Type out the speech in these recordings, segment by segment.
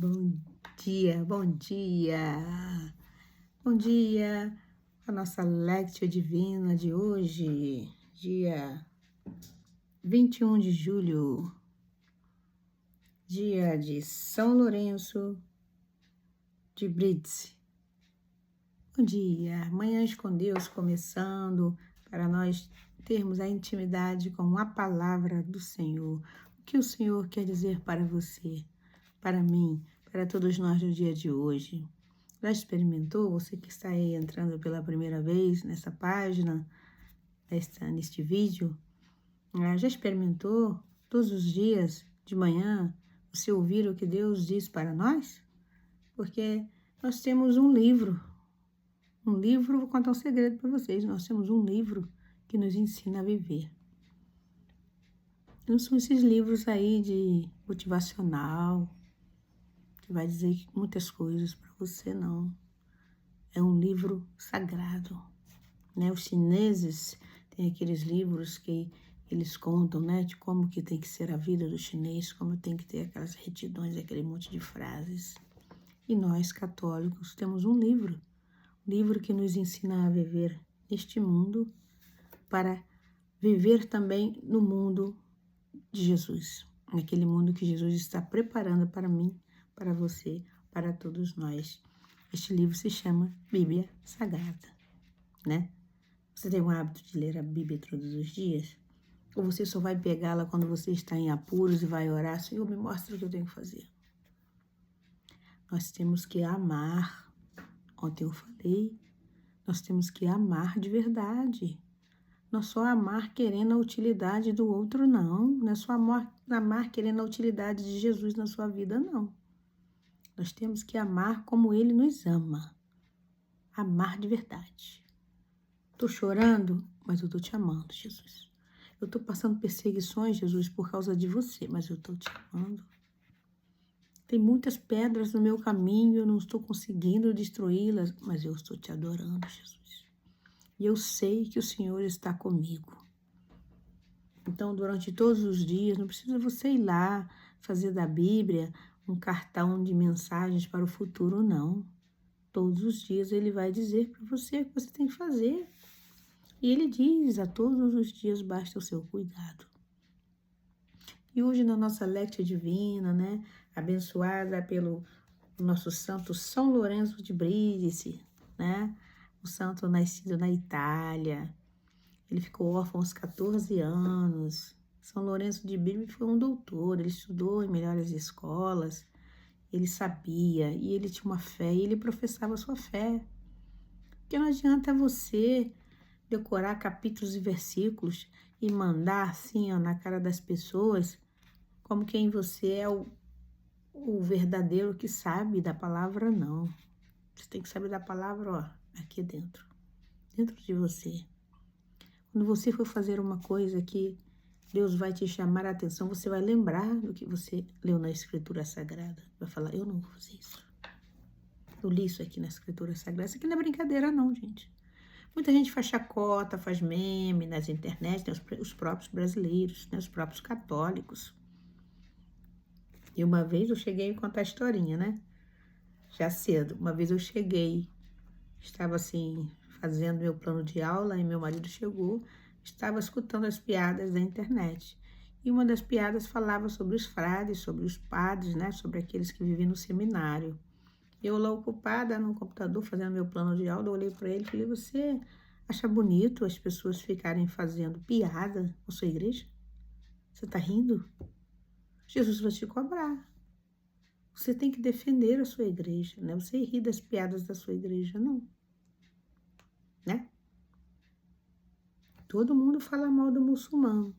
Bom dia, bom dia, bom dia. A nossa Lectio Divina de hoje, dia 21 de julho, dia de São Lourenço de Brindisi. Bom dia, Manhãs com Deus começando para nós termos a intimidade com a palavra do Senhor. O que o Senhor quer dizer para você, para mim, para todos nós no dia de hoje? Já experimentou, você que está aí entrando pela primeira vez nessa página, neste vídeo, já experimentou todos os dias de manhã você ouvir o que Deus diz para nós? Porque nós temos um livro, vou contar um segredo para vocês, nós temos um livro que nos ensina a viver. Não são esses livros aí de motivacional, que vai dizer muitas coisas para você, não. É um livro sagrado, né? Os chineses têm aqueles livros que eles contam, né? De como que tem que ser a vida do chinês, como tem que ter aquelas retidões, aquele monte de frases. E nós, católicos, temos um livro que nos ensina a viver neste mundo para viver também no mundo de Jesus, naquele mundo que Jesus está preparando para mim, para você, para todos nós. Este livro se chama Bíblia Sagrada, né? Você tem o hábito de ler a Bíblia todos os dias? Ou você só vai pegá-la quando você está em apuros e vai orar? Senhor, me mostra o que eu tenho que fazer. Nós temos que amar. Ontem eu falei, nós temos que amar de verdade. Não é só amar querendo a utilidade do outro, não. Não é só amar querendo a utilidade de Jesus na sua vida, não. Nós temos que amar como Ele nos ama. Amar de verdade. Estou chorando, mas eu estou te amando, Jesus. Eu estou passando perseguições, Jesus, por causa de você, mas eu estou te amando. Tem muitas pedras no meu caminho, eu não estou conseguindo destruí-las, mas eu estou te adorando, Jesus. E eu sei que o Senhor está comigo. Então, durante todos os dias, não precisa você ir lá fazer da Bíblia um cartão de mensagens para o futuro, não. Todos os dias Ele vai dizer para você o que você tem que fazer. E Ele diz, a todos os dias basta o seu cuidado. E hoje na nossa Lectio Divina, né, abençoada pelo nosso santo São Lourenço de Brindisi, né, o santo nascido na Itália. Ele ficou órfão aos 14 anos. São Lourenço de Brindisi foi um doutor, ele estudou em melhores escolas, ele sabia, e ele tinha uma fé, e ele professava a sua fé. Porque não adianta você decorar capítulos e versículos e mandar assim, ó, na cara das pessoas, como quem você é o verdadeiro que sabe da palavra, não. Você tem que saber da palavra, ó, aqui dentro de você. Quando você for fazer uma coisa que Deus vai te chamar a atenção, você vai lembrar do que você leu na Escritura Sagrada. Vai falar, eu não vou fazer isso. Eu li isso aqui na Escritura Sagrada. Isso aqui não é brincadeira, não, gente. Muita gente faz chacota, faz meme nas internet, né? Os próprios brasileiros, né? Os próprios católicos. E uma vez eu cheguei a contar a historinha, né? Já cedo. Uma vez eu cheguei, estava assim, fazendo meu plano de aula, e meu marido chegou, estava escutando as piadas da internet. E uma das piadas falava sobre os frades, sobre os padres, né? Sobre aqueles que vivem no seminário. Eu lá ocupada no computador, fazendo meu plano de aula, eu olhei para ele e falei, você acha bonito as pessoas ficarem fazendo piada na sua igreja? Você está rindo? Jesus vai te cobrar. Você tem que defender a sua igreja, né? Você ri das piadas da sua igreja, não. Né? Todo mundo fala mal do muçulmano.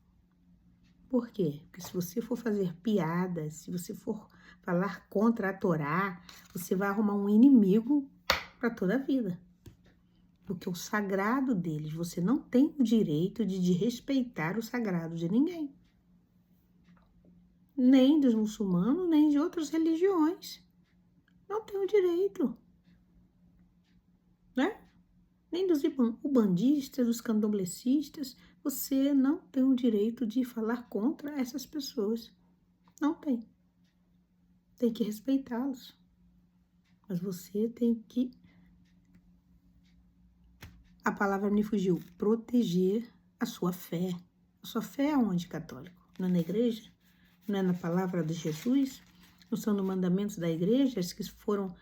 Por quê? Porque se você for fazer piadas, se você for falar contra a Torá, você vai arrumar um inimigo para toda a vida. Porque o sagrado deles, você não tem o direito de desrespeitar o sagrado de ninguém. Nem dos muçulmanos, nem de outras religiões. Não tem o direito. Né? Nem dos ubandistas, dos candomblecistas. Você não tem o direito de falar contra essas pessoas. Não tem. tem que respeitá-los. Mas você tem que... A palavra me fugiu. Proteger a sua fé. A sua fé é onde, católico? Não é na igreja? Não é na palavra de Jesus? Não são nos mandamentos da igreja que foram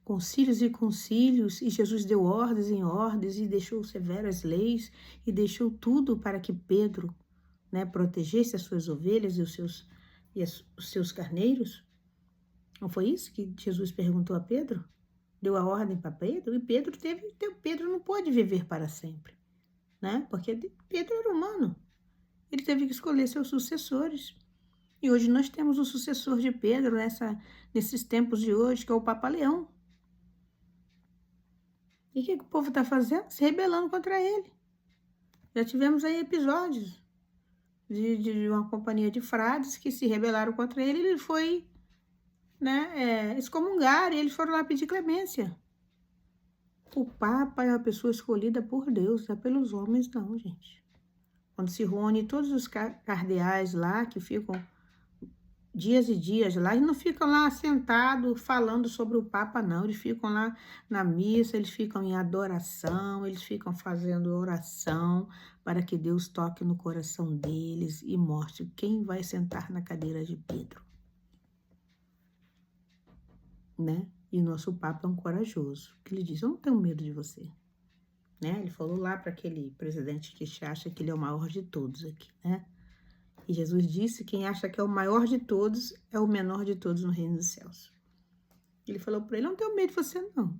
concílios e concílios, e Jesus deu ordens em ordens, e deixou severas leis, e deixou tudo para que Pedro, né, protegesse as suas ovelhas e os seus carneiros? Não foi isso que Jesus perguntou a Pedro? Deu a ordem para Pedro? E Pedro não pôde viver para sempre, né? Porque Pedro era humano. Ele teve que escolher seus sucessores. E hoje nós temos o sucessor de Pedro nesses tempos de hoje, que é o Papa Leão. E o que o povo está fazendo? Se rebelando contra ele. Já tivemos aí episódios de uma companhia de frades que se rebelaram contra ele, e ele foi, né, excomungar, e eles foram lá pedir clemência. O Papa é uma pessoa escolhida por Deus, não é pelos homens não, gente. Quando se reúne todos os cardeais lá, que ficam dias e dias lá, eles não ficam lá sentados falando sobre o Papa, não. Eles ficam lá na missa, eles ficam em adoração, eles ficam fazendo oração para que Deus toque no coração deles e mostre quem vai sentar na cadeira de Pedro, né? E o nosso Papa é um corajoso, que ele diz, eu não tenho medo de você, né? Ele falou lá para aquele presidente que acha que ele é o maior de todos aqui, né? E Jesus disse, quem acha que é o maior de todos é o menor de todos no reino dos céus. Ele falou para ele, não tenho medo de você não,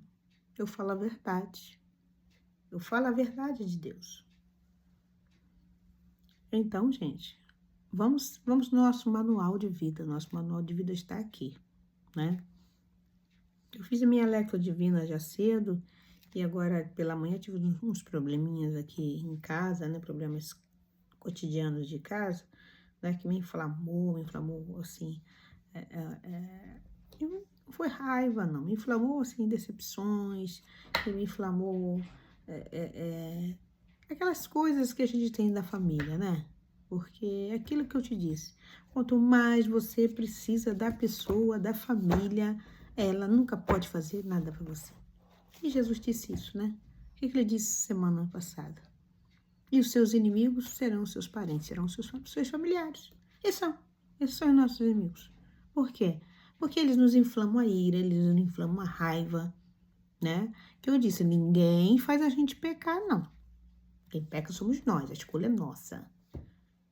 eu falo a verdade. Eu falo a verdade de Deus. Então, gente, vamos no nosso manual de vida. Nosso manual de vida está aqui, né? Eu fiz a minha lectio divina já cedo, e agora pela manhã tive uns probleminhas aqui em casa, né? Problemas cotidianos de casa, né? Que me inflamou assim. Não foi raiva, não. Me inflamou, assim, decepções, e me inflamou aquelas coisas que a gente tem da família, né? Porque é aquilo que eu te disse, quanto mais você precisa da pessoa, da família, ela nunca pode fazer nada para você. E Jesus disse isso, né? O que ele disse semana passada? E os seus inimigos serão os seus parentes, serão os seus familiares. Esses são os nossos inimigos. Por quê? Porque eles nos inflamam a ira, eles nos inflamam a raiva, né? Que eu disse, ninguém faz a gente pecar, não. Quem peca somos nós, a escolha é nossa.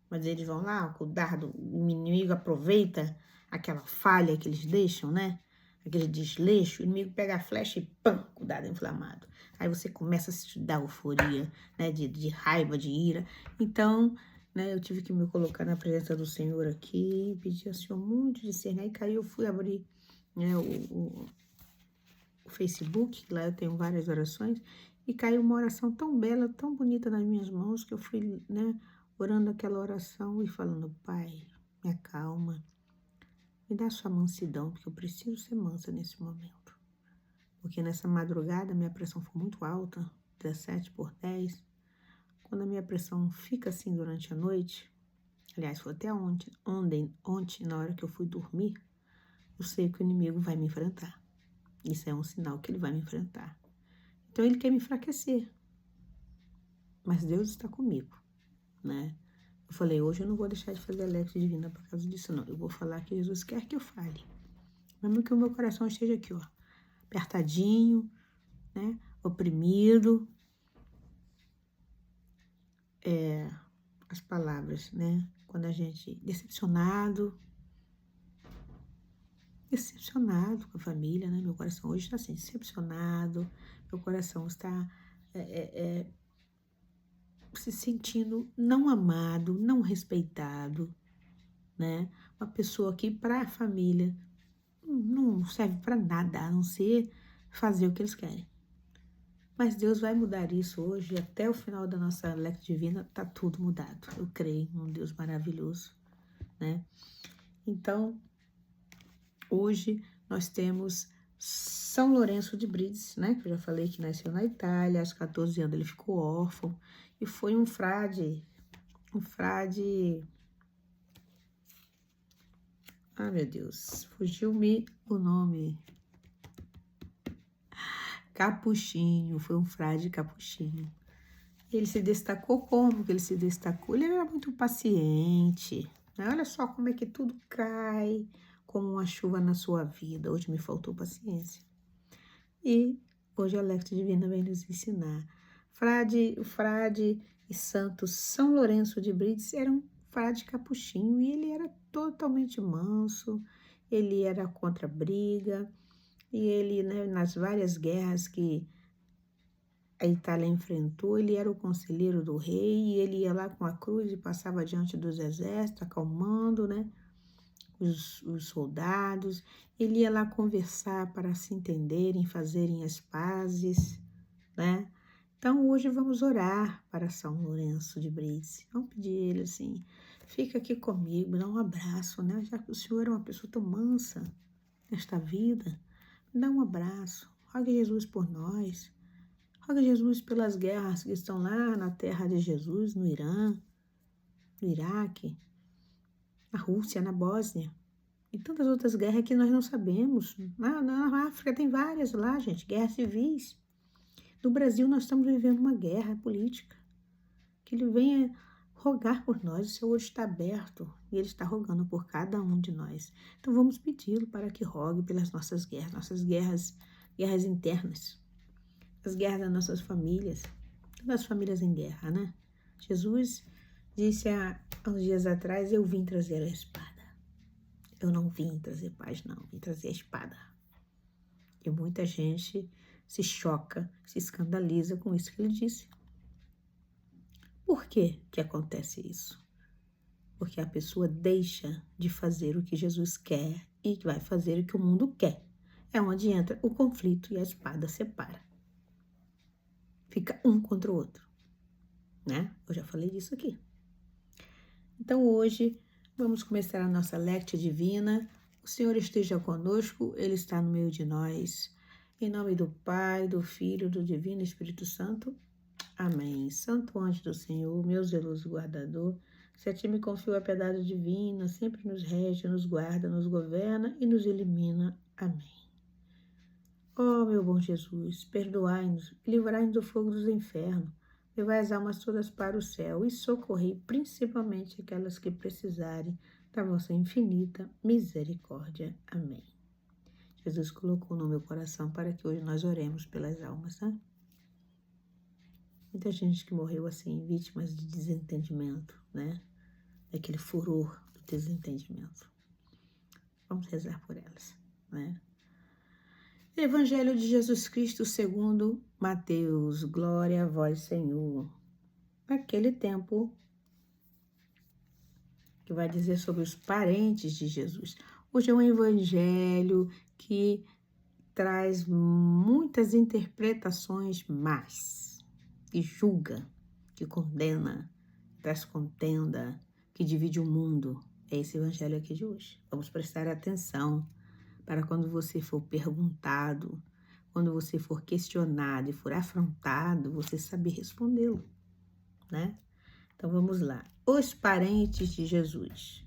Mas eles vão lá, com o dardo, o inimigo aproveita aquela falha que eles deixam, né? Aquele desleixo, o inimigo pega a flecha e pam, com o dardo inflamado. Aí você começa a se dar euforia, né? De raiva, de ira. Então, né, eu tive que me colocar na presença do Senhor aqui, pedir ao Senhor muito discernimento. Aí caiu, eu fui abrir, né, o Facebook, lá eu tenho várias orações, e caiu uma oração tão bela, tão bonita nas minhas mãos, que eu fui, né, orando aquela oração e falando, Pai, me acalma, me dá sua mansidão, porque eu preciso ser mansa nesse momento. Porque nessa madrugada minha pressão foi muito alta, 17/10. Quando a minha pressão fica assim durante a noite, aliás, foi até ontem, na hora que eu fui dormir, eu sei que o inimigo vai me enfrentar. Isso é um sinal que ele vai me enfrentar. Então, ele quer me enfraquecer. Mas Deus está comigo, né? Eu falei, hoje eu não vou deixar de fazer a lectio divina por causa disso, não. Eu vou falar que Jesus quer que eu fale. Mesmo que o meu coração esteja aqui, ó, apertadinho, né? Oprimido. As palavras, né? Quando a gente... Decepcionado com a família, né? Meu coração hoje está assim, decepcionado. Meu coração está se sentindo não amado, não respeitado, né? Uma pessoa que para a família não serve para nada, a não ser fazer o que eles querem. Mas Deus vai mudar isso hoje, até o final da nossa lectio divina, tá tudo mudado. Eu creio num Deus maravilhoso, né? Então, hoje nós temos São Lourenço de Brides, né? Que eu já falei que nasceu na Itália, aos 14 anos ele ficou órfão, e foi um frade Ah, meu Deus, fugiu-me o nome. Capuchinho, foi um frade capuchinho. Ele se destacou como que ele se destacou? Ele era muito paciente, né? Olha só como é que tudo cai como uma chuva na sua vida. Hoje me faltou paciência. E hoje a Lectio Divina vem nos ensinar. O frade e santo São Lourenço de Brides era um frade capuchinho e ele era totalmente manso, ele era contra a briga, e ele, né, nas várias guerras que a Itália enfrentou, ele era o conselheiro do rei, e ele ia lá com a cruz e passava diante dos exércitos, acalmando, né, os soldados. Ele ia lá conversar para se entenderem, fazerem as pazes, né? Então, hoje vamos orar para São Lourenço de Brides. Vamos pedir a ele assim, fica aqui comigo, dá um abraço, né? Já que o senhor é uma pessoa tão mansa nesta vida, dá um abraço, rogue Jesus por nós. Roga Jesus pelas guerras que estão lá na terra de Jesus, no Irã, no Iraque, na Rússia, na Bósnia, e tantas outras guerras que nós não sabemos. Na África tem várias lá, gente, guerras civis. No Brasil nós estamos vivendo uma guerra política. Que ele venha rogar por nós, o seu olho está aberto e ele está rogando por cada um de nós. Então vamos pedi-lo para que rogue pelas nossas guerras internas. As guerras das nossas famílias, todas as famílias em guerra, né? Jesus disse há uns dias atrás, eu vim trazer a espada. Eu não vim trazer paz, não, vim trazer a espada. E muita gente se choca, se escandaliza com isso que ele disse. Por que que acontece isso? Porque a pessoa deixa de fazer o que Jesus quer e vai fazer o que o mundo quer. É onde entra o conflito e a espada separa. Fica um contra o outro, né? Eu já falei disso aqui. Então hoje vamos começar a nossa Lectio Divina. O Senhor esteja conosco, Ele está no meio de nós. Em nome do Pai, do Filho, do Divino Espírito Santo. Amém. Santo anjo do Senhor, meu zeloso guardador, se a ti me confio a piedade divina, sempre nos rege, nos guarda, nos governa e nos elimina. Amém. Ó meu bom Jesus, perdoai-nos e livrai-nos do fogo dos infernos, levai as almas todas para o céu e socorrei principalmente aquelas que precisarem da vossa infinita misericórdia. Amém. Jesus colocou no meu coração para que hoje nós oremos pelas almas, né? Muita gente que morreu assim, vítimas de desentendimento, né? Daquele furor do desentendimento. Vamos rezar por elas, né? Evangelho de Jesus Cristo segundo Mateus, glória a vós, Senhor. Naquele tempo, que vai dizer sobre os parentes de Jesus. Hoje é um evangelho que traz muitas interpretações más, que julga, que condena, traz contenda, que divide o mundo. É esse evangelho aqui de hoje. Vamos prestar atenção para quando você for perguntado, quando você for questionado e for afrontado, você saber respondê-lo, né? Então vamos lá. Os parentes de Jesus.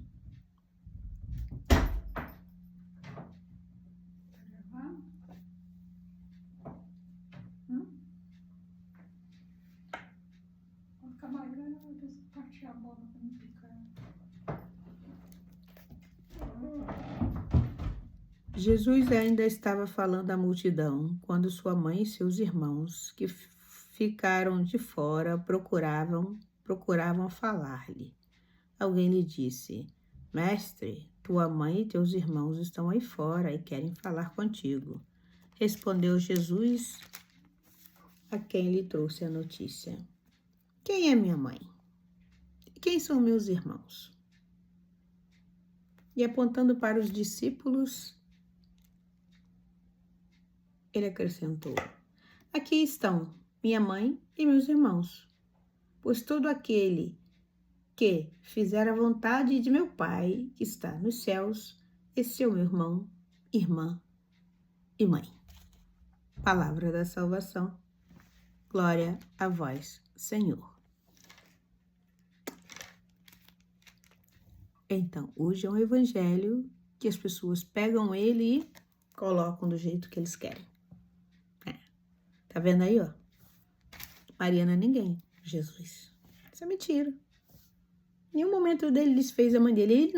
Jesus ainda estava falando à multidão quando sua mãe e seus irmãos, que ficaram de fora, procuravam falar-lhe. Alguém lhe disse: Mestre, tua mãe e teus irmãos estão aí fora e querem falar contigo. Respondeu Jesus a quem lhe trouxe a notícia: Quem é minha mãe? E quem são meus irmãos? E apontando para os discípulos, ele acrescentou: Aqui estão minha mãe e meus irmãos, pois todo aquele que fizer a vontade de meu Pai que está nos céus, esse é o meu irmão, irmã e mãe. Palavra da salvação. Glória a vós, Senhor. Então, hoje é um evangelho que as pessoas pegam ele e colocam do jeito que eles querem. Tá vendo aí, ó? Maria não é ninguém, Jesus. Isso é mentira. Em nenhum momento dele desfez a mãe dele.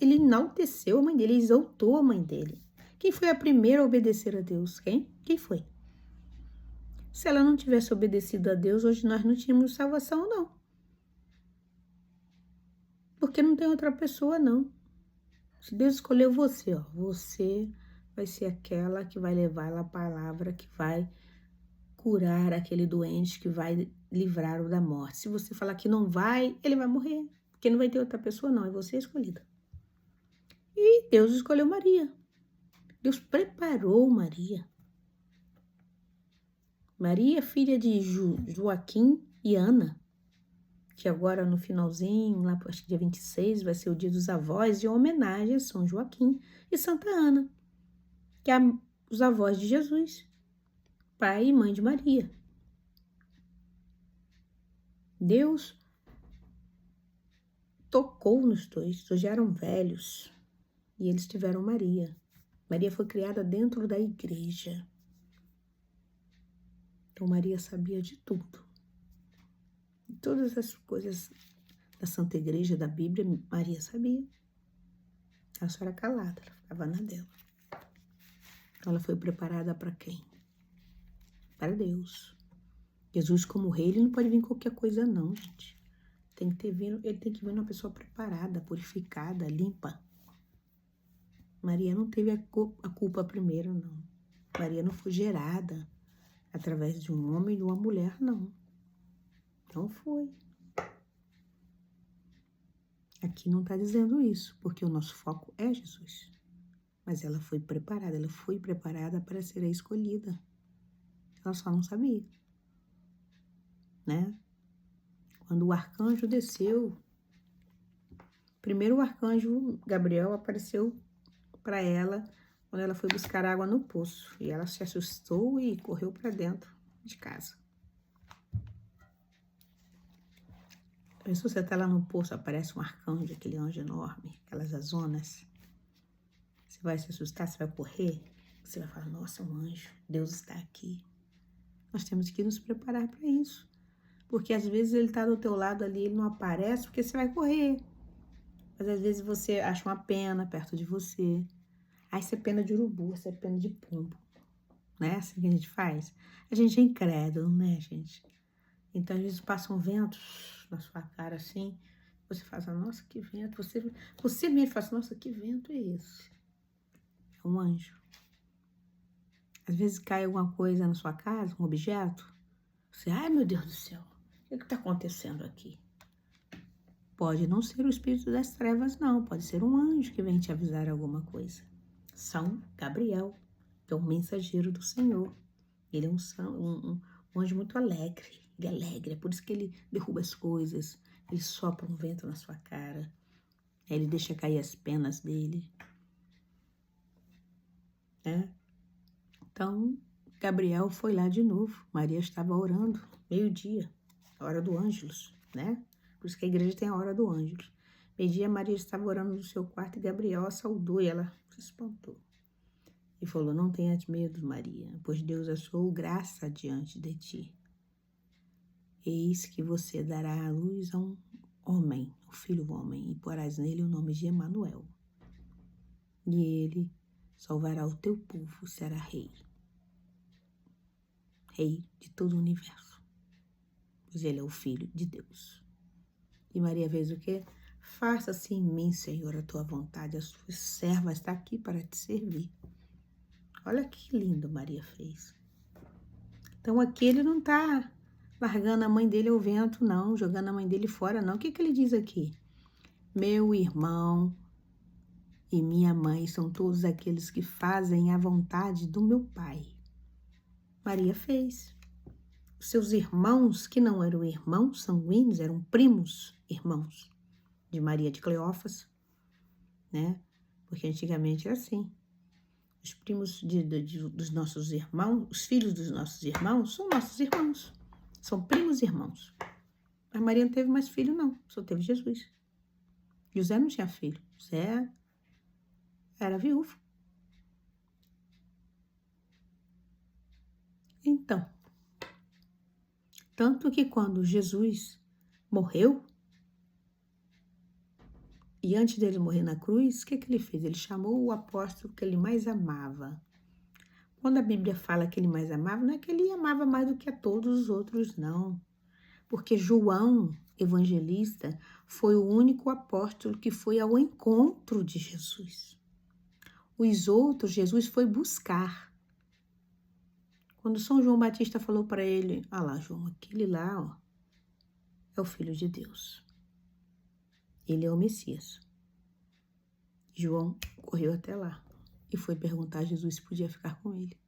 Ele enalteceu a mãe dele, ele exaltou a mãe dele. Quem foi a primeira a obedecer a Deus? Quem foi? Se ela não tivesse obedecido a Deus, hoje nós não tínhamos salvação, não. Porque não tem outra pessoa, não. Se Deus escolheu você, ó, você vai ser aquela que vai levar a palavra, que vai curar aquele doente, que vai livrar-o da morte. Se você falar que não vai, ele vai morrer. Porque não vai ter outra pessoa, não. É você a escolhida. E Deus escolheu Maria. Deus preparou Maria. Maria, filha de Joaquim e Ana, que agora no finalzinho, lá acho que dia 26, vai ser o dia dos avós, em homenagem a São Joaquim e Santa Ana, que é os avós de Jesus, pai e mãe de Maria. Deus tocou nos dois já eram velhos, e eles tiveram Maria. Maria foi criada dentro da igreja. Então Maria sabia de tudo. E todas as coisas da Santa Igreja, da Bíblia, Maria sabia. Ela só era calada, ela ficava na dela. Ela foi preparada para quem? Para Deus. Jesus, como rei, ele não pode vir qualquer coisa, não, gente. Ele tem que vir uma pessoa preparada, purificada, limpa. Maria não teve a culpa primeiro, não. Maria não foi gerada através de um homem e de uma mulher, não. Não foi. Aqui não está dizendo isso, porque o nosso foco é Jesus. Mas ela foi preparada para ser a escolhida. Ela só não sabia, né? Quando o arcanjo desceu, primeiro o arcanjo Gabriel apareceu para ela quando ela foi buscar água no poço. E ela se assustou e correu para dentro de casa. Então, se você está lá no poço, aparece um arcanjo, aquele anjo enorme, aquelas azonas. Você vai se assustar, você vai correr, você vai falar, nossa, um anjo, Deus está aqui. Nós temos que nos preparar para isso. Porque às vezes ele está do teu lado ali, ele não aparece porque você vai correr. Mas às vezes você acha uma pena perto de você. Aí você é pena de urubu, você é pena de pombo. Né? Assim que a gente faz. A gente é incrédulo, né, gente? Então às vezes passam ventos na sua cara assim. Você fala, nossa, que vento. Você mesmo fala, nossa, que vento é esse? É um anjo. Às vezes cai alguma coisa na sua casa, um objeto. Você, ai meu Deus do céu, o que está acontecendo aqui? Pode não ser o espírito das trevas, não. Pode ser um anjo que vem te avisar alguma coisa. São Gabriel, que é o mensageiro do Senhor. Ele é um anjo muito alegre. Ele é alegre, é por isso que ele derruba as coisas. Ele sopra um vento na sua cara. Ele deixa cair as penas dele. Né? Então, Gabriel foi lá de novo. Maria estava orando, meio-dia, a hora do Ângelus, né? Por isso que a igreja tem a hora do Ângelus. Meio-dia, Maria estava orando no seu quarto e Gabriel a saudou e ela se espantou. E falou, não tenhas medo, Maria, pois Deus achou graça diante de ti. Eis que você dará à luz a um homem, o filho homem, e porás nele o nome de Emanuel. E ele salvará o teu povo, será rei. Rei de todo o universo. Pois ele é o Filho de Deus. E Maria fez o quê? Faça-se em mim, Senhor, a tua vontade. A sua serva está aqui para te servir. Olha que lindo Maria fez. Então aqui ele não está largando a mãe dele ao vento, não. Jogando a mãe dele fora, não. O que ele diz aqui? Meu irmão e minha mãe são todos aqueles que fazem a vontade do meu Pai. Maria fez. Os seus irmãos, que não eram irmãos sanguíneos, eram primos irmãos de Maria de Cleófas, né? Porque antigamente era assim. Os primos dos nossos irmãos, os filhos dos nossos irmãos, são nossos irmãos. São primos irmãos. Mas Maria não teve mais filho, não. Só teve Jesus. José não tinha filho. José era viúva. Então, tanto que quando Jesus morreu, e antes dele morrer na cruz, o que ele fez? Ele chamou o apóstolo que ele mais amava. Quando a Bíblia fala que ele mais amava, não é que ele amava mais do que a todos os outros, não. Porque João, evangelista, foi o único apóstolo que foi ao encontro de Jesus. Os outros, Jesus foi buscar. Quando São João Batista falou para ele, ah lá, João, aquele lá, ó, é o Filho de Deus. Ele é o Messias. João correu até lá e foi perguntar a Jesus se podia ficar com ele.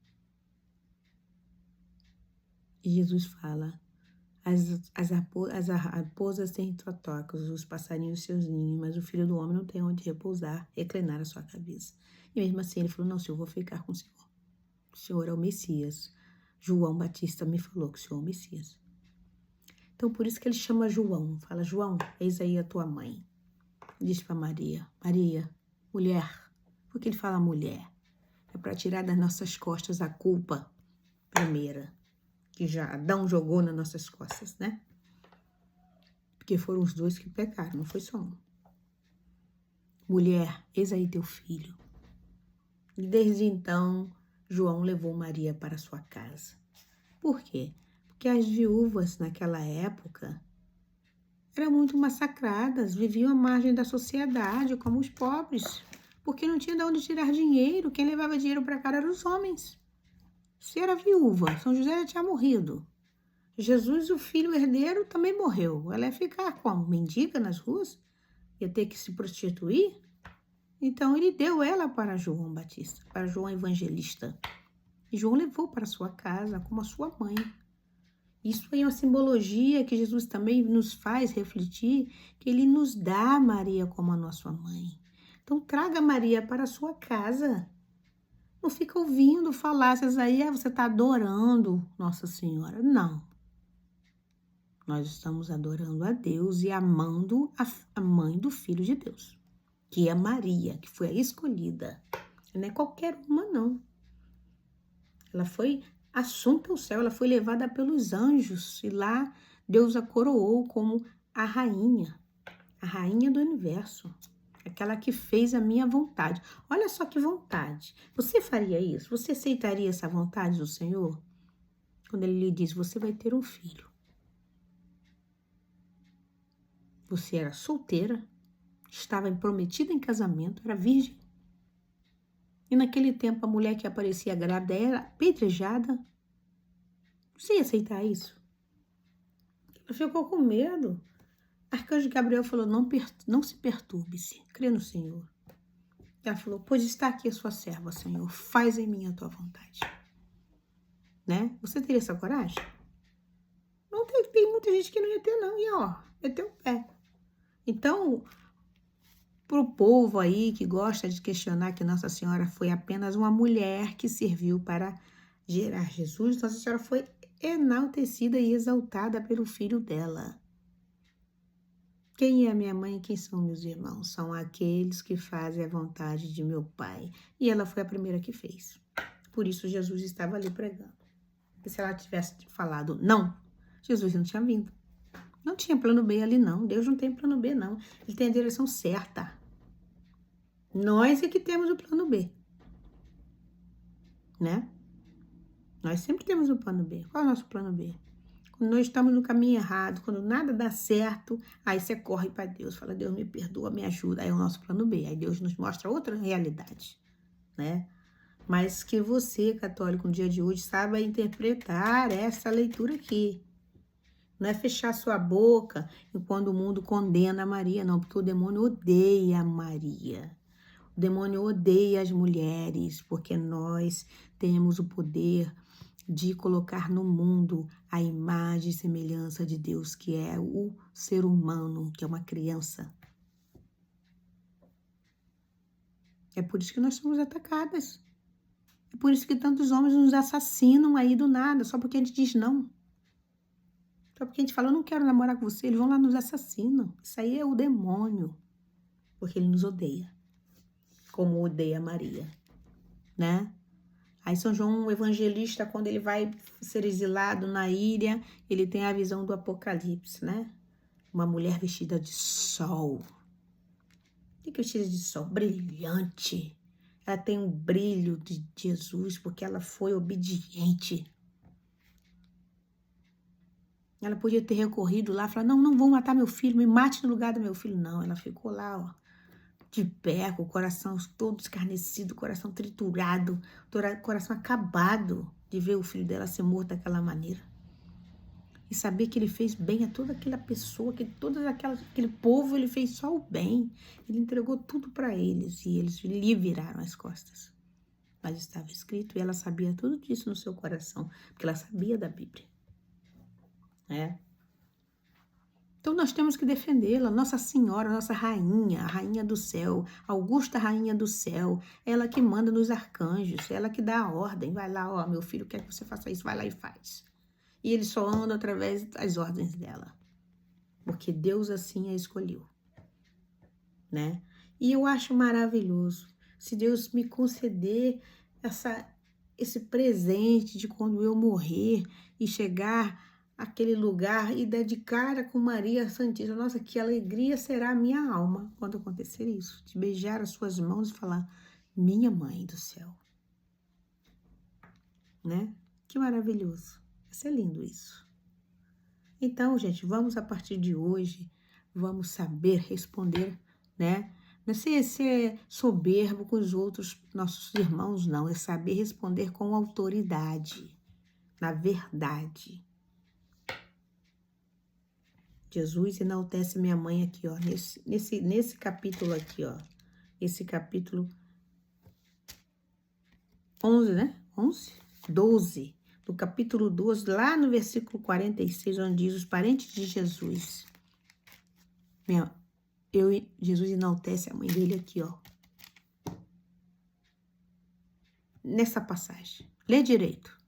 E Jesus fala, as raposas têm totocas, os passarinhos seus ninhos, mas o Filho do Homem não tem onde repousar, reclinar a sua cabeça. E mesmo assim ele falou, não, Senhor, eu vou ficar com o Senhor. O Senhor é o Messias. João Batista me falou que o Senhor é o Messias. Então por isso que ele chama João, fala, João, eis aí a tua mãe. Diz para Maria, Maria, mulher. Por que ele fala mulher? É para tirar das nossas costas a culpa primeira, que já Adão jogou nas nossas costas, né? Porque foram os dois que pecaram, não foi só um. Mulher, eis aí teu filho. E desde então, João levou Maria para sua casa. Por quê? Porque as viúvas naquela época eram muito massacradas, viviam à margem da sociedade, como os pobres, porque não tinha de onde tirar dinheiro. Quem levava dinheiro para casa eram os homens. Se era viúva, São José já tinha morrido. Jesus, o filho herdeiro, também morreu. Ela ia ficar como? Mendiga nas ruas? Ia ter que se prostituir? Então ele deu ela para João Batista, para João Evangelista. E João levou para sua casa como a sua mãe. Isso aí é uma simbologia que Jesus também nos faz refletir, que ele nos dá Maria como a nossa mãe. Então traga Maria para a sua casa. Não fica ouvindo falácias aí, você está adorando Nossa Senhora. Não. Nós estamos adorando a Deus e amando a mãe do Filho de Deus, que é Maria, que foi a escolhida. Não é qualquer uma, não. Ela foi assunta ao céu, ela foi levada pelos anjos e lá Deus a coroou como a rainha do universo, aquela que fez a minha vontade. Olha só que vontade. Você faria isso? Você aceitaria essa vontade do Senhor? Quando ele lhe diz, você vai ter um filho. Você era solteira, estava prometida em casamento, era virgem. E naquele tempo a mulher que aparecia grávida era apedrejada. Você ia aceitar isso? Ela ficou com medo. Arcanjo Gabriel falou, não se perturbe-se, crê no Senhor. Ela falou, pois está aqui a sua serva, Senhor, faz em mim a tua vontade. Né? Você teria essa coragem? Não tem muita gente que não ia ter, não. E ó, meteu o pé. Então, para o povo aí que gosta de questionar que Nossa Senhora foi apenas uma mulher que serviu para gerar Jesus, Nossa Senhora foi enaltecida e exaltada pelo filho dela. Quem é minha mãe e quem são meus irmãos? São aqueles que fazem a vontade de meu Pai. E ela foi a primeira que fez. Por isso Jesus estava ali pregando. E se ela tivesse falado não, Jesus não tinha vindo. Não tinha plano B ali, não. Deus não tem plano B, não. Ele tem a direção certa. Nós é que temos o plano B. Né? Nós sempre temos o plano B. Qual é o nosso plano B? Quando nós estamos no caminho errado, quando nada dá certo, aí você corre para Deus. Fala, Deus me perdoa, me ajuda. Aí é o nosso plano B. Aí Deus nos mostra outra realidade. Né? Mas que você, católico, no dia de hoje, saiba interpretar essa leitura aqui. Não é fechar sua boca enquanto o mundo condena a Maria, não, porque o demônio odeia a Maria. O demônio odeia as mulheres, porque nós temos o poder de colocar no mundo a imagem e semelhança de Deus, que é o ser humano, que é uma criança. É por isso que nós somos atacadas. É por isso que tantos homens nos assassinam aí do nada, só porque a gente diz não. Só porque a gente fala, eu não quero namorar com você, eles vão lá e nos assassinam. Isso aí é o demônio, porque ele nos odeia. como odeia Maria, né? Aí São João, o evangelista, quando ele vai ser exilado na ilha, ele tem a visão do Apocalipse, né? Uma mulher vestida de sol. O que é vestida de sol? Brilhante. Ela tem um brilho de Jesus, porque ela foi obediente. Ela podia ter recorrido lá e falar, não vão matar meu filho, me mate no lugar do meu filho. Não, ela ficou lá, ó, de pé, com o coração todo escarnecido, coração triturado, coração acabado de ver o filho dela ser morto daquela maneira. E saber que ele fez bem a toda aquela pessoa, que aquele povo, ele fez só o bem. Ele entregou tudo para eles e eles lhe viraram as costas. Mas estava escrito e ela sabia tudo disso no seu coração, porque ela sabia da Bíblia. Então nós temos que defendê-la, Nossa Senhora, nossa rainha, a rainha do céu, Augusta rainha do céu, ela que manda nos arcanjos, ela que dá a ordem, vai lá, ó, meu filho quer que você faça isso, vai lá e faz. E ele só anda através das ordens dela, porque Deus assim a escolheu, né? E eu acho maravilhoso, se Deus me conceder esse presente de quando eu morrer e chegar aquele lugar e dar de cara com Maria Santíssima. Nossa, que alegria será a minha alma quando acontecer isso. De beijar as suas mãos e falar, minha mãe do céu. Né? Que maravilhoso. Vai ser lindo isso. Então, gente, vamos a partir de hoje, vamos saber responder, né? Não é ser soberbo com os outros, nossos irmãos, não. É saber responder com autoridade, na verdade. Jesus enaltece minha mãe aqui, ó, nesse capítulo aqui, ó. Esse capítulo 11, né? 11? 12. Do capítulo 12, lá no versículo 46, onde diz os parentes de Jesus. Jesus enaltece a mãe dele aqui, ó. Nessa passagem. Lê direito.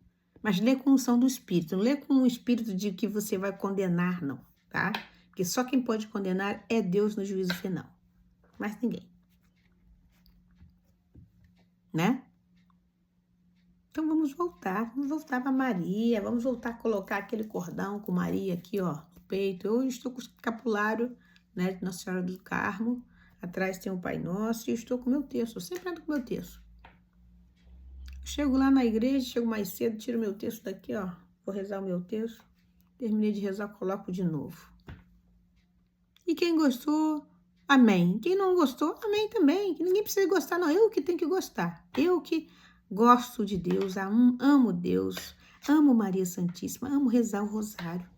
Mas lê com unção do Espírito. Não lê com o espírito de que você vai condenar, não. Tá? Porque só quem pode condenar é Deus no juízo final. Mais ninguém. Né? Então vamos voltar para Maria, vamos voltar a colocar aquele cordão com Maria aqui, ó, no peito. Eu estou com o escapulário, né, de Nossa Senhora do Carmo. Atrás tem o Pai Nosso e eu estou com o meu terço. Eu sempre ando com o meu terço. Chego lá na igreja, chego mais cedo, tiro meu terço daqui, ó. Vou rezar o meu terço. Terminei de rezar, coloco de novo. E quem gostou, amém. Quem não gostou, amém também. Que ninguém precisa gostar, não. Eu que tenho que gostar. Eu que gosto de Deus, amo Deus, amo Maria Santíssima, amo rezar o rosário.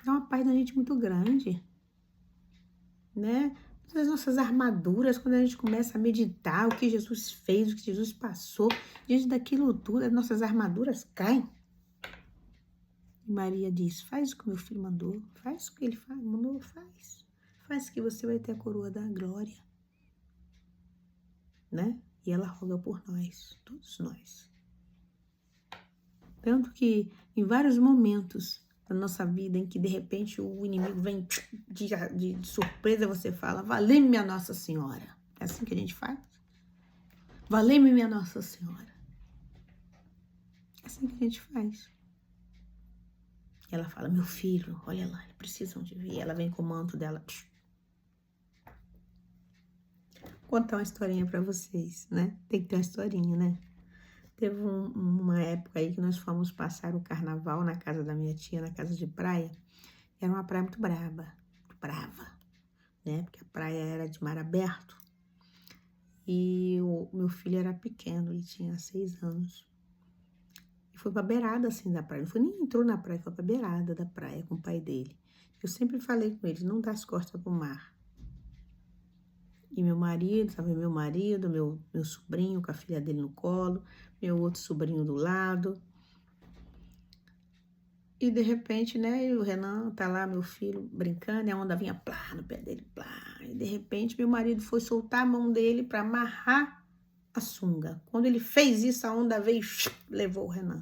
Dá uma paz na gente muito grande, né? As nossas armaduras, quando a gente começa a meditar o que Jesus fez, o que Jesus passou, diante daquilo tudo, as nossas armaduras caem. E Maria diz, faz o que meu filho mandou, faz o que ele mandou, faz. Faz que você vai ter a coroa da glória, né? E ela roga por nós, todos nós. Tanto que em vários momentos da nossa vida em que de repente o inimigo vem de surpresa, você fala, valei-me minha Nossa Senhora. É assim que a gente faz? Valei-me minha Nossa Senhora. É assim que a gente faz. Ela fala, meu filho, olha lá, eles precisam de ver. Ela vem com o manto dela. Vou contar uma historinha pra vocês, né? Tem que ter uma historinha, né? Teve uma época aí que nós fomos passar o carnaval na casa da minha tia, na casa de praia. Era uma praia muito brava, né? Porque a praia era de mar aberto. E o meu filho era pequeno, ele tinha 6 anos. E foi pra beirada, assim, da praia. Não foi nem entrou na praia, foi pra beirada da praia com o pai dele. Eu sempre falei com ele, não dá as costas pro mar. E meu marido, sabe, meu sobrinho com a filha dele no colo, meu outro sobrinho do lado. E de repente, né, o Renan tá lá, meu filho, brincando, e a onda vinha plá no pé dele, plá. E de repente meu marido foi soltar a mão dele para amarrar a sunga. Quando ele fez isso, a onda veio e levou o Renan.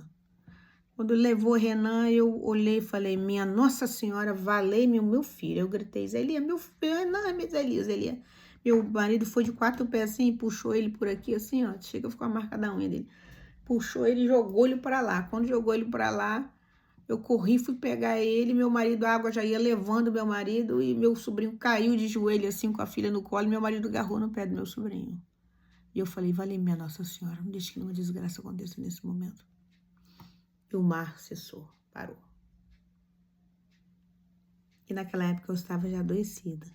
Quando levou o Renan, eu olhei e falei, minha Nossa Senhora, valei-me o meu filho. Eu gritei, Zelia, meu filho, não, Zelia, Meu marido foi de 4 pés assim, puxou ele por aqui assim, ó. Chega, ficou a marca da unha dele. Puxou ele e jogou ele pra lá. Quando jogou ele pra lá, eu corri, fui pegar ele. Meu marido, a água já ia levando meu marido. E meu sobrinho caiu de joelho assim com a filha no colo. E meu marido agarrou no pé do meu sobrinho. E eu falei, vale minha Nossa Senhora, não deixe que nenhuma desgraça aconteça nesse momento. E o mar cessou, parou. E naquela época eu estava já adoecida.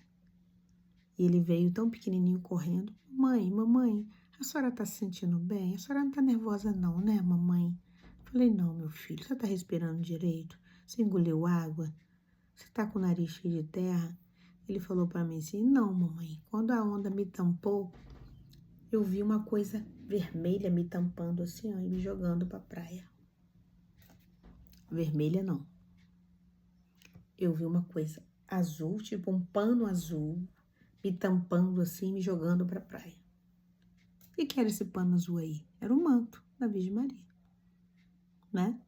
E ele veio tão pequenininho correndo. Mamãe, a senhora tá se sentindo bem? A senhora não tá nervosa não, né, mamãe? Falei, não, meu filho, você tá respirando direito? Você engoliu água? Você tá com o nariz cheio de terra? Ele falou pra mim assim, não, mamãe, quando a onda me tampou, eu vi uma coisa vermelha me tampando assim, ó, e me jogando pra praia. Vermelha não. Eu vi uma coisa azul, tipo um pano azul, me tampando assim, me jogando pra praia. O que era esse pano azul aí? Era o manto da Virgem Maria, né?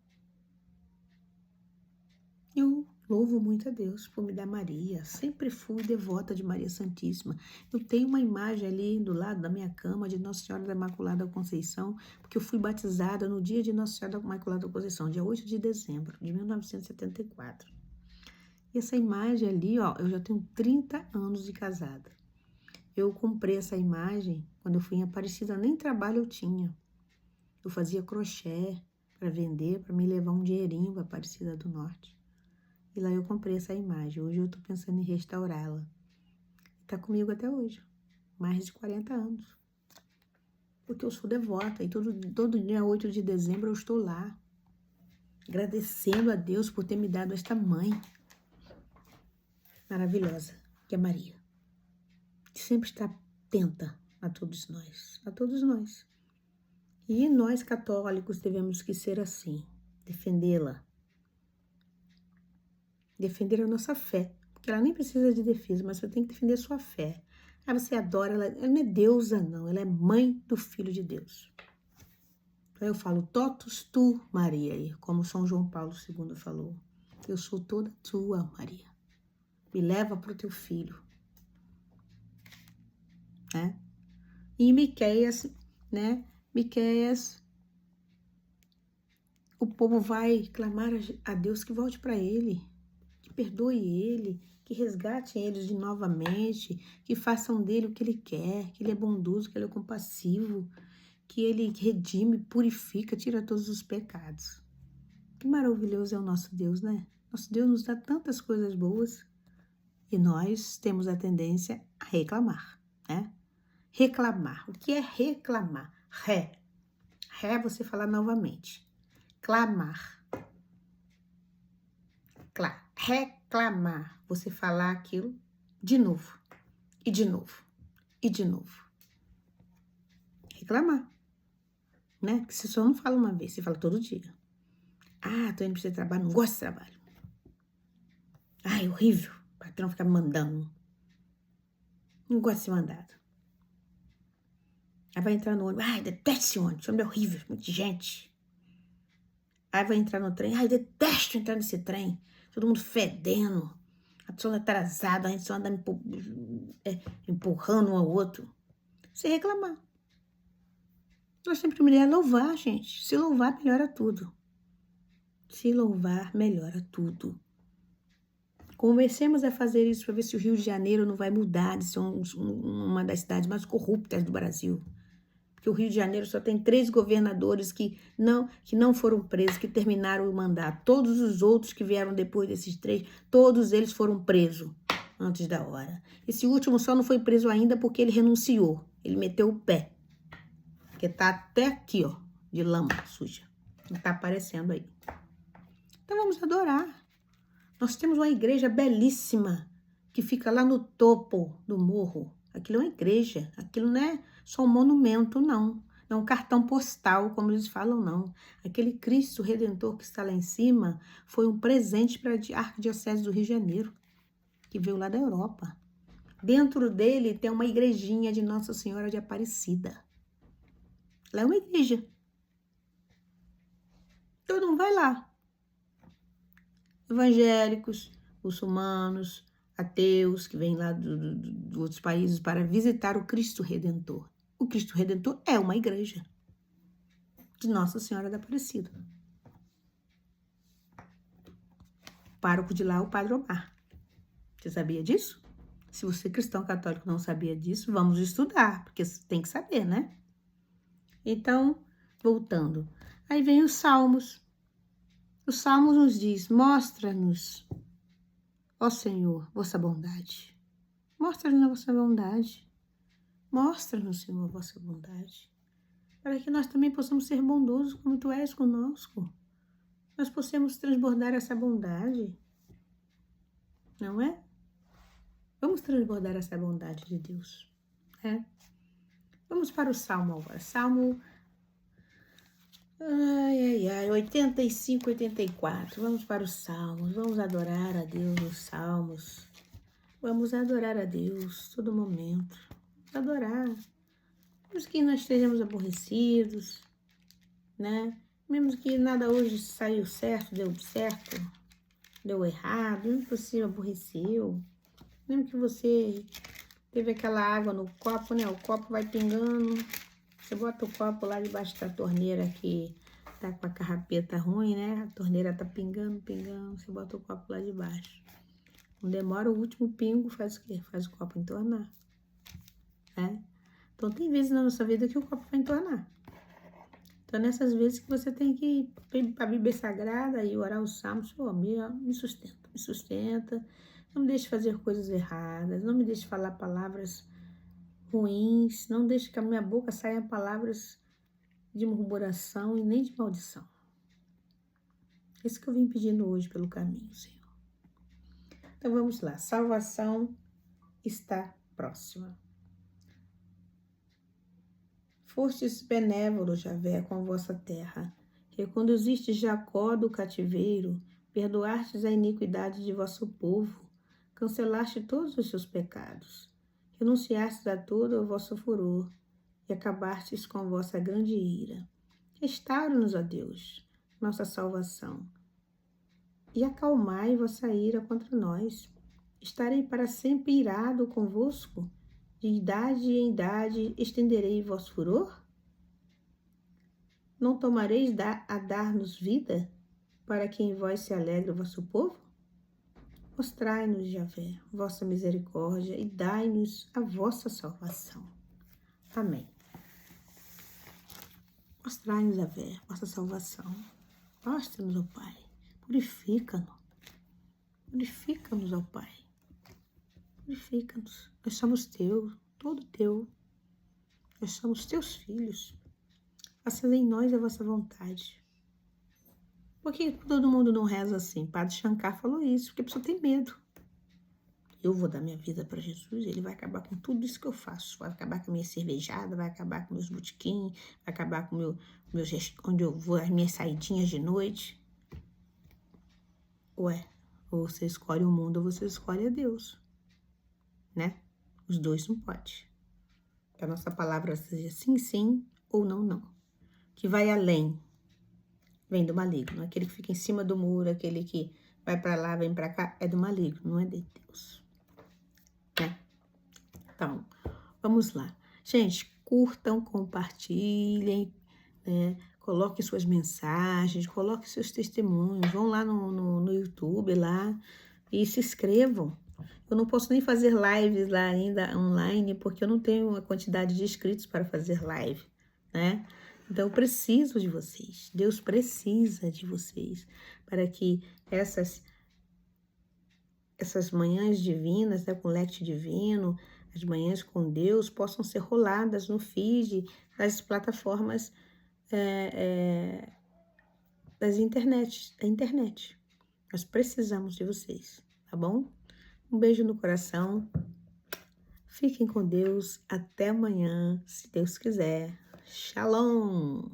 Eu louvo muito a Deus por me dar Maria. Sempre fui devota de Maria Santíssima. Eu tenho uma imagem ali do lado da minha cama de Nossa Senhora da Imaculada Conceição, porque eu fui batizada no dia de Nossa Senhora da Imaculada Conceição, dia 8 de dezembro de 1974. E essa imagem ali, ó, eu já tenho 30 anos de casada. Eu comprei essa imagem quando eu fui em Aparecida, nem trabalho eu tinha. Eu fazia crochê para vender, para me levar um dinheirinho para Aparecida do Norte. E lá eu comprei essa imagem. Hoje eu tô pensando em restaurá-la. Tá comigo até hoje. Mais de 40 anos. Porque eu sou devota e todo dia 8 de dezembro eu estou lá. Agradecendo a Deus por ter me dado esta mãe maravilhosa, que é Maria. Que sempre está atenta a todos nós. A todos nós. E nós católicos devemos que ser assim. Defendê-la. Defender a nossa fé, porque ela nem precisa de defesa, mas você tem que defender a sua fé. Ah, você adora ela, ela não é deusa não, ela é mãe do Filho de Deus. Então eu falo, totus tu, Maria, como São João Paulo II falou. Eu sou toda tua, Maria. Me leva para o teu filho. Né? E em Miqueias, né? Miqueias, o povo vai clamar a Deus que volte para ele. Que perdoe ele, que resgate eles de novamente, que façam dele o que ele quer, que ele é bondoso, que ele é compassivo, que ele redime, purifica, tira todos os pecados. Que maravilhoso é o nosso Deus, né? Nosso Deus nos dá tantas coisas boas e nós temos a tendência a reclamar, né? Reclamar. O que é reclamar? Ré. Ré, você falar novamente. Clamar. Reclamar, você falar aquilo de novo, e de novo, e de novo. Reclamar, né? Porque você só não fala uma vez, você fala todo dia. Ah, tô indo pra esse trabalho, não gosto de trabalho. Ai, horrível, o patrão fica me mandando. Não gosto de ser mandado. Aí vai entrar no ônibus, ai, detesto esse ônibus, ônibus é horrível, muita gente. Aí vai entrar no trem, ai, detesto entrar nesse trem. Todo mundo fedendo, a pessoa atrasada, a gente só anda empurrando um ao outro. Sem reclamar. Nós sempre mulher louvar, gente. Se louvar, melhora tudo. Se louvar, melhora tudo. Comecemos a fazer isso para ver se o Rio de Janeiro não vai mudar de ser uma das cidades mais corruptas do Brasil. Porque o Rio de Janeiro só tem 3 governadores que não foram presos, que terminaram o mandato. Todos os outros que vieram depois desses 3, todos eles foram presos antes da hora. Esse último só não foi preso ainda porque ele renunciou. Ele meteu o pé. Porque tá até aqui, ó, de lama suja. Não tá aparecendo aí. Então vamos adorar. Nós temos uma igreja belíssima que fica lá no topo do morro. Aquilo é uma igreja. Aquilo não é só um monumento, não. Não é um cartão postal, como eles falam, não. Aquele Cristo Redentor que está lá em cima foi um presente para a Arquidiocese do Rio de Janeiro, que veio lá da Europa. Dentro dele tem uma igrejinha de Nossa Senhora de Aparecida. Lá é uma igreja. Todo mundo vai lá. Evangélicos, muçulmanos, ateus que vêm lá de outros países para visitar o Cristo Redentor. O Cristo Redentor é uma igreja de Nossa Senhora da Aparecida. O pároco de lá é o Padre Omar. Você sabia disso? Se você, cristão católico, não sabia disso, vamos estudar, porque tem que saber, né? Então, voltando. Aí vem os Salmos. Os Salmos nos diz, mostra-nos, ó Senhor, vossa bondade. Mostra-nos a vossa bondade. Mostra-nos, Senhor, a vossa bondade. Para que nós também possamos ser bondosos como Tu és conosco. Nós possamos transbordar essa bondade. Não é? Vamos transbordar essa bondade de Deus. Né? Vamos para o Salmo agora. Salmo 85, 84. Vamos para os Salmos. Vamos adorar a Deus nos Salmos. Vamos adorar a Deus todo momento. Adorar. Mesmo que nós estejamos aborrecidos, né? Mesmo que nada hoje saiu certo, deu errado, mesmo que você aborreceu, mesmo que você teve aquela água no copo, né? O copo vai pingando. Você bota o copo lá debaixo da torneira que tá com a carrapeta ruim, né? A torneira tá pingando. Você bota o copo lá debaixo. Não demora, o último pingo faz o quê? Faz o copo entornar. Né? Então, tem vezes na nossa vida que o copo vai entornar. Então, nessas vezes que você tem que ir para a Bíblia Sagrada e orar os salmos, Senhor, me sustenta, não me deixe fazer coisas erradas, não me deixe falar palavras ruins, não deixe que a minha boca saia palavras de murmuração e nem de maldição. Isso que eu vim pedindo hoje pelo caminho, Senhor. Então, vamos lá. Salvação está próxima. Fostes benévolos, Javé, com a vossa terra. Reconduziste Jacó do cativeiro, perdoastes a iniquidade de vosso povo, cancelaste todos os seus pecados, renunciastes a todo o vosso furor, e acabastes com a vossa grande ira. Restaura-nos, ó Deus, nossa salvação, e acalmai vossa ira contra nós. Estarei para sempre irado convosco, de idade em idade estenderei vosso furor? Não tomareis a dar-nos vida, para que em vós se alegre o vosso povo? Mostrai-nos, Javé, vossa misericórdia e dai-nos a vossa salvação. Amém. Mostrai-nos, Javé, vossa salvação. Mostra-nos, ó Pai. Purifica-nos. Purifica-nos, ó Pai. Purifica-nos. Nós somos teu, todo teu. Nós somos teus filhos. Faça em nós a vossa vontade. Por que todo mundo não reza assim? Padre Shankar falou isso, porque a pessoa tem medo. Eu vou dar minha vida para Jesus, ele vai acabar com tudo isso que eu faço. Vai acabar com a minha cervejada, vai acabar com meus botequins, vai acabar com onde eu vou, as minhas saidinhas de noite. Ué, ou você escolhe o mundo ou você escolhe a Deus. Né? Os dois não pode. Que a nossa palavra seja sim, sim ou não, não. Que vai além. Vem do maligno. Aquele que fica em cima do muro, aquele que vai para lá, vem para cá, é do maligno, não é de Deus. Né? Então, vamos lá. Gente, curtam, compartilhem, né? Coloquem suas mensagens, coloquem seus testemunhos, vão lá no YouTube lá e se inscrevam. Eu não posso nem fazer lives lá ainda online, porque eu não tenho a quantidade de inscritos para fazer live, né? Então, eu preciso de vocês. Deus precisa de vocês para que essas manhãs divinas, né, com Lectio Divino, as manhãs com Deus, possam ser roladas no feed das plataformas da internet. Nós precisamos de vocês, tá bom? Um beijo no coração. Fiquem com Deus. Até amanhã, se Deus quiser. Shalom!